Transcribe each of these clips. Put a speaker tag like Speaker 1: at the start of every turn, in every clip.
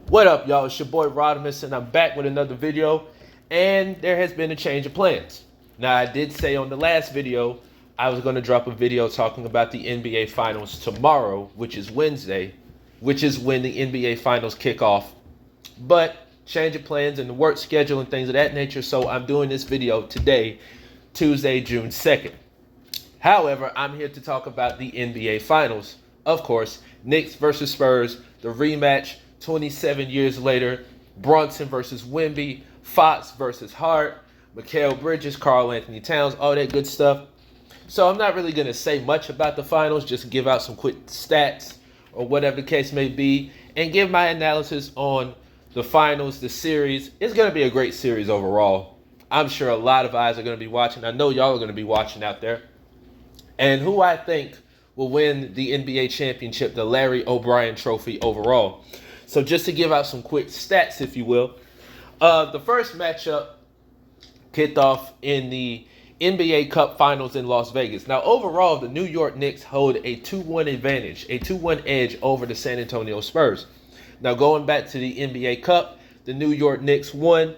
Speaker 1: What up, y'all? It's your boy Rodimus, and I'm back with another video. And there has been a change of plans. Now, I did say on the last video I was going to drop a video talking about the NBA Finals tomorrow, which is Wednesday, which is when the NBA Finals kick off. But change of plans and the work schedule and things of that nature, so I'm doing this video today, Tuesday, June 2nd. However, I'm here to talk about the NBA Finals. Of course, Knicks versus Spurs, the rematch 27 years later, Brunson versus Wemby, Fox versus Hart, Mikal Bridges, Karl Anthony Towns, all that good stuff. So I'm not really going to say much about the finals, just give out some quick stats or whatever the case may be, and give my analysis on the finals, the series. It's going to be a great series overall. I'm sure a lot of eyes are going to be watching. I know y'all are going to be watching out there. And who I think will win the NBA championship, the Larry O'Brien trophy overall. So just to give out some quick stats, if you will. The first matchup kicked off in the NBA Cup Finals in Las Vegas. Now, overall, the New York Knicks hold a 2-1 advantage, a 2-1 edge over the San Antonio Spurs. Now, going back to the NBA Cup, the New York Knicks won.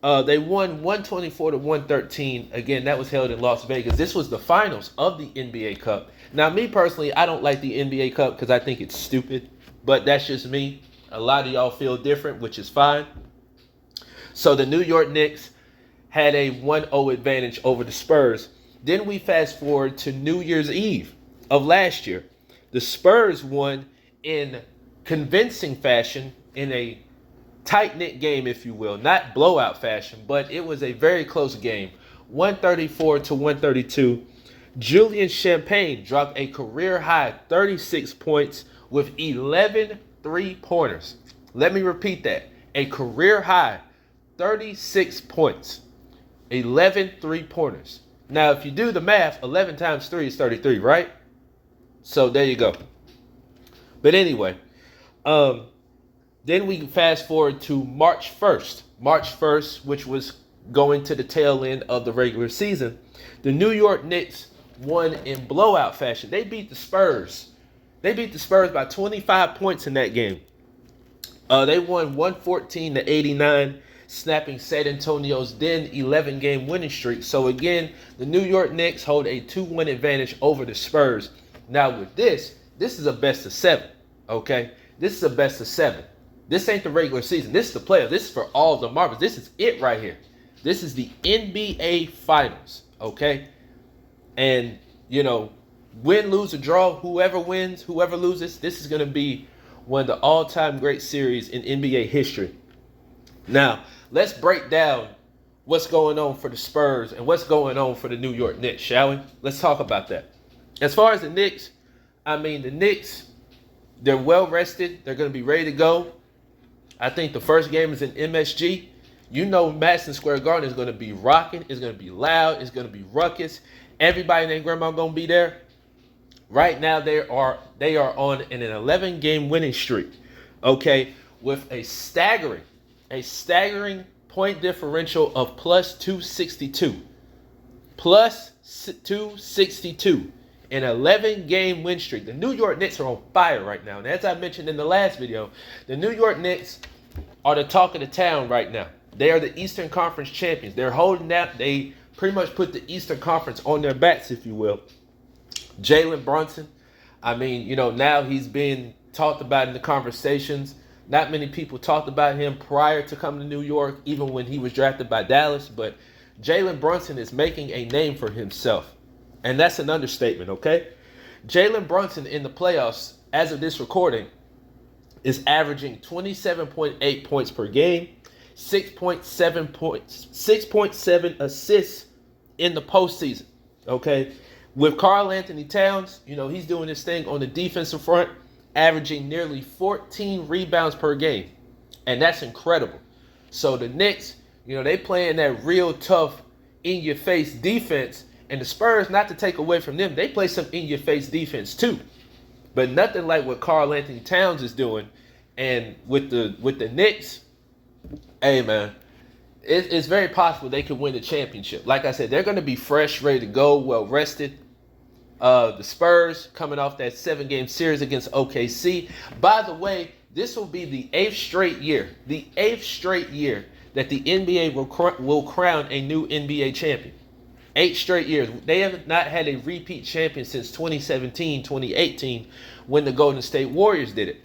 Speaker 1: They won 124 to 113. Again, that was held in Las Vegas. This was the finals of the NBA Cup. Now, me personally, I don't like the NBA Cup because I think it's stupid. But that's just me. A lot of y'all feel different, which is fine. So the New York Knicks had a 1-0 advantage over the Spurs. Then we fast forward to New Year's Eve of last year. The Spurs won in convincing fashion in a tight-knit game, if you will. Not blowout fashion, but it was a very close game. 134 to 132. Julian Champagne dropped a career-high 36 points with 11 three-pointers. Let me repeat that. A career-high 36 points. 11 three-pointers. Now, if you do the math, 11 times 3 is 33, right? So, there you go. But anyway, then we fast forward to March 1st. March 1st, which was going to the tail end of the regular season. The New York Knicks won in blowout fashion. They beat the Spurs. They beat the Spurs by 25 points in that game. They won 114 to 89, snapping San Antonio's then 11-game winning streak. So again, the New York Knicks hold a 2-1 advantage over the Spurs. Now with this is a best of 7, okay? This is a best of 7. This ain't the regular season. This is the playoffs. This is for all the marbles. This is it right here. This is the NBA Finals, okay? And, you know, win, lose, or draw, whoever wins, whoever loses, this is going to be one of the all-time great series in NBA history. Now, let's break down what's going on for the Spurs and what's going on for the New York Knicks, shall we? Let's talk about that. As far as the Knicks, I mean, the Knicks, they're well-rested. They're going to be ready to go. I think the first game is in MSG. You know Madison Square Garden is going to be rocking. It's going to be loud. It's going to be ruckus. Everybody and their grandma going to be there. Right now, they are on an 11-game winning streak, okay, with a staggering point differential of plus 262. Plus 262. An 11-game win streak. The New York Knicks are on fire right now. And as I mentioned in the last video, the New York Knicks are the talk of the town right now. They are the Eastern Conference champions. They're holding that. They pretty much put the Eastern Conference on their backs, if you will. Jalen Brunson, I mean, you know, now he's being talked about in the conversations. Not many people talked about him prior to coming to New York, even when he was drafted by Dallas. But Jalen Brunson is making a name for himself. And that's an understatement, okay? Jalen Brunson in the playoffs, as of this recording, is averaging 27.8 points per game, 6.7 assists in the postseason, okay? With Karl Anthony Towns, you know, he's doing this thing on the defensive front, averaging nearly 14 rebounds per game. And that's incredible. So the Knicks, you know, they playing that real tough, in-your-face defense. And the Spurs, not to take away from them, they play some in-your-face defense too. But nothing like what Karl Anthony Towns is doing. And with the Knicks, hey, man, it's very possible they could win the championship. Like I said, they're going to be fresh, ready to go, well-rested. The Spurs coming off that 7-game series against OKC. By the way, this will be the eighth straight year that the NBA will crown a new NBA champion. 8 straight years. They have not had a repeat champion since 2017, 2018, when the Golden State Warriors did it.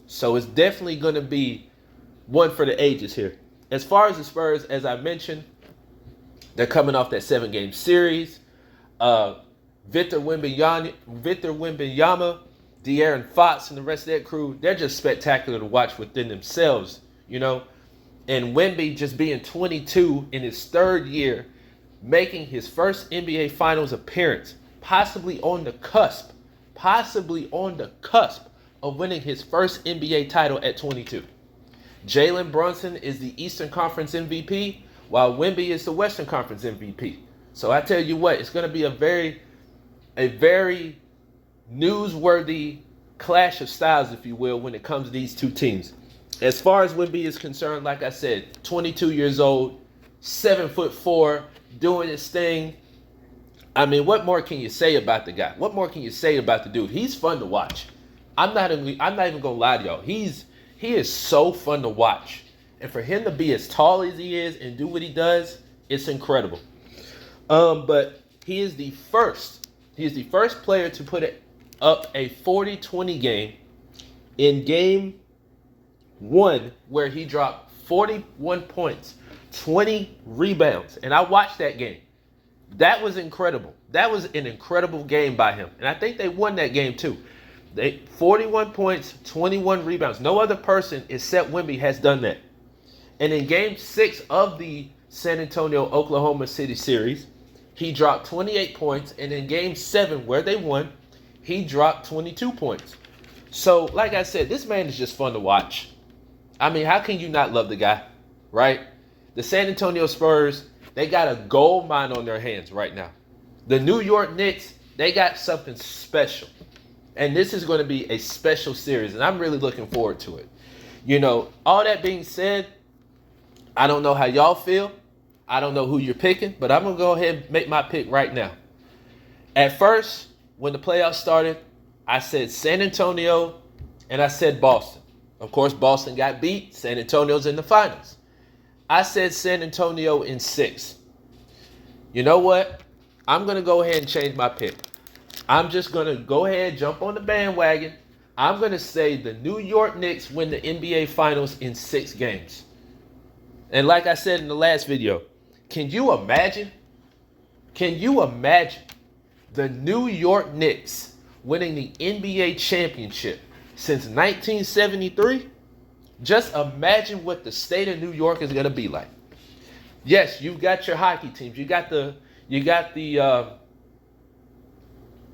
Speaker 1: So it's definitely going to be one for the ages here. As far as the Spurs, as I mentioned, they're coming off that 7-game series. Victor Wembanyama, De'Aaron Fox, and the rest of that crew, they're just spectacular to watch within themselves, you know. And Wemby just being 22 in his third year, making his first NBA Finals appearance, possibly on the cusp of winning his first NBA title at 22. Jalen Brunson is the Eastern Conference MVP, while Wemby is the Western Conference MVP. So I tell you what, it's going to be a very newsworthy clash of styles, if you will, when it comes to these two teams. As far as Wemby is concerned, like I said, 22 years old, 7'4", doing his thing. I mean, what more can you say about the guy? What more can you say about the dude? He's fun to watch. I'm not even gonna lie to y'all. He is so fun to watch, and for him to be as tall as he is and do what he does, it's incredible. But he is the first player to put up a 40-20 game in game 1, where he dropped 41 points, 20 rebounds, and I watched that game. That was incredible. That was an incredible game by him, and I think they won that game too. 41 points, 21 rebounds. No other person except Wemby has done that. And in game 6 of the San Antonio, Oklahoma City series, he dropped 28 points, and in game 7, where they won, he dropped 22 points. So, like I said, this man is just fun to watch. I mean, how can you not love the guy, right? The San Antonio Spurs, they got a gold mine on their hands right now. The New York Knicks, they got something special. And this is going to be a special series, and I'm really looking forward to it. You know, all that being said, I don't know how y'all feel. I don't know who you're picking, but I'm going to go ahead and make my pick right now. At first, when the playoffs started, I said San Antonio and I said Boston. Of course, Boston got beat. San Antonio's in the finals. I said San Antonio in 6. You know what? I'm going to go ahead and change my pick. I'm just going to go ahead, jump on the bandwagon. I'm going to say the New York Knicks win the NBA Finals in 6 games. And like I said in the last video, can you imagine the New York Knicks winning the NBA championship since 1973? Just imagine what the state of New York is going to be like. Yes, you've got your hockey teams. You got the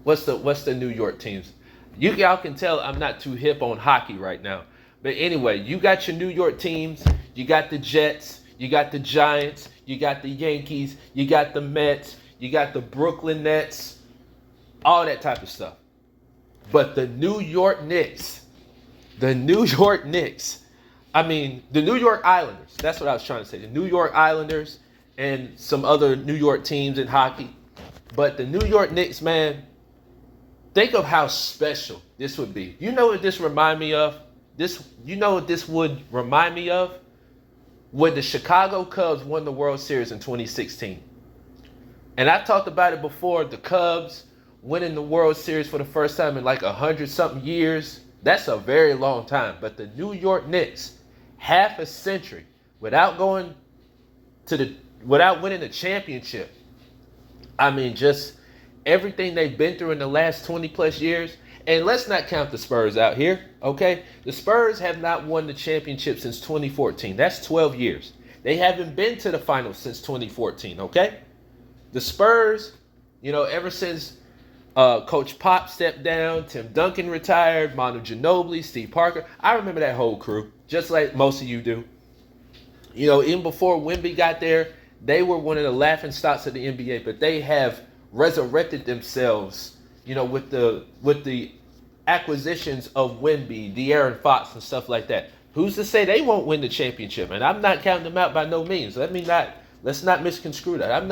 Speaker 1: what's the New York teams? Y'all can tell I'm not too hip on hockey right now. But anyway, you got your New York teams. You got the Jets. You got the Giants. You got the Yankees. You got the Mets. You got the Brooklyn Nets. All that type of stuff. But the New York Knicks, I mean, the New York Islanders. That's what I was trying to say. The New York Islanders and some other New York teams in hockey. But the New York Knicks, man, think of how special this would be. You know what this remind me of? You know what this would remind me of? When the Chicago Cubs won the World Series in 2016. And I talked about it before, the Cubs winning the World Series for the first time in like 100-something years. That's a very long time. But the New York Knicks, half a century without winning the championship. I mean, just everything they've been through in the last 20 plus years. And let's not count the Spurs out here, okay? The Spurs have not won the championship since 2014. That's 12 years. They haven't been to the finals since 2014, okay? The Spurs, you know, ever since Coach Pop stepped down, Tim Duncan retired, Manu Ginobili, Steve Parker. I remember that whole crew, just like most of you do. You know, even before Wemby got there, they were one of the laughing stocks of the NBA, but they have resurrected themselves, you know, with the acquisitions of Wemby, De'Aaron Fox, and stuff like that. Who's to say they won't win the championship? And I'm not counting them out by no means. Let's not misconstrue that. I'm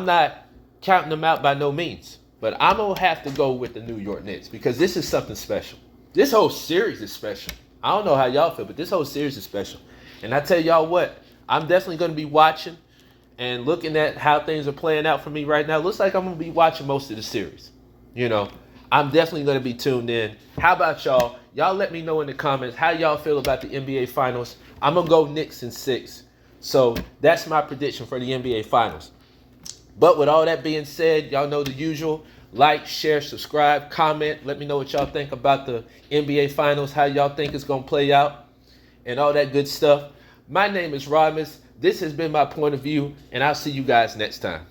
Speaker 1: not counting them out by no means. But I'm gonna have to go with the New York Knicks because this is something special. This whole series is special. I don't know how y'all feel, but this whole series is special. And I tell y'all what, I'm definitely going to be watching and looking at how things are playing out for me right now. Looks like I'm going to be watching most of the series. You know, I'm definitely going to be tuned in. How about y'all? Y'all let me know in the comments how y'all feel about the NBA Finals. I'm going to go Knicks in 6. So that's my prediction for the NBA Finals. But with all that being said, y'all know the usual. Like, share, subscribe, comment. Let me know what y'all think about the NBA Finals, how y'all think it's going to play out, and all that good stuff. My name is Rodimus. This has been my point of view, and I'll see you guys next time.